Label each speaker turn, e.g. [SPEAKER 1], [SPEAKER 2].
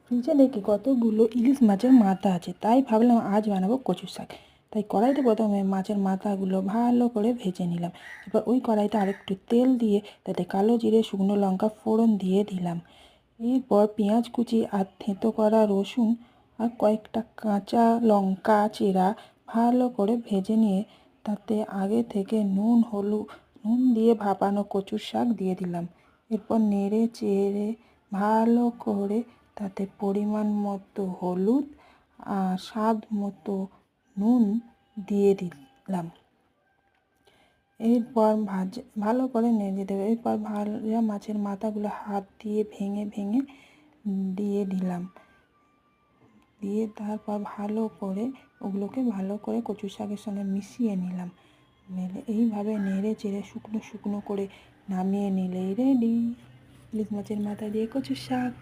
[SPEAKER 1] ফ্রিজে দেখি কতগুলো ইলিশ মাছের মাথা আছে, তাই ভাবলাম আজ বানাবো কচুর শাক। তাই কড়াইতে প্রথমে মাছের মাথাগুলো ভালো করে ভেজে নিলাম। এবার ওই কড়াইতে আরেকটু তেল দিয়ে তাতে কালো জিরে, শুকনো লঙ্কা ফোড়ন দিয়ে দিলাম। এরপর পেঁয়াজ কুচি আর থেঁতো করা রসুন আর কয়েকটা কাঁচা লঙ্কা চেরা ভালো করে ভেজে নিয়ে তাতে আগে থেকে নুন দিয়ে ভাপানো কচুর শাক দিয়ে দিলাম। এরপর নেড়ে চেড়ে ভালো করে তাতে পরিমাণ মতো হলুদ আর স্বাদ মতো নুন দিয়ে দিলাম। এরপর ভালো করে নেড়ে দেবে। এরপর ভাজা মাছের মাথাগুলো হাত দিয়ে ভেঙে ভেঙে দিয়ে দিলাম। দিয়ে তারপর ভালো করে ওগুলোকে ভালো করে কচু শাকের সঙ্গে মিশিয়ে নিলাম। এইভাবে নেড়ে চেড়ে শুকনো শুকনো করে নামিয়ে নিলেই রেডি ইলিশ মাছের মাথা দিয়ে কচুর শাক।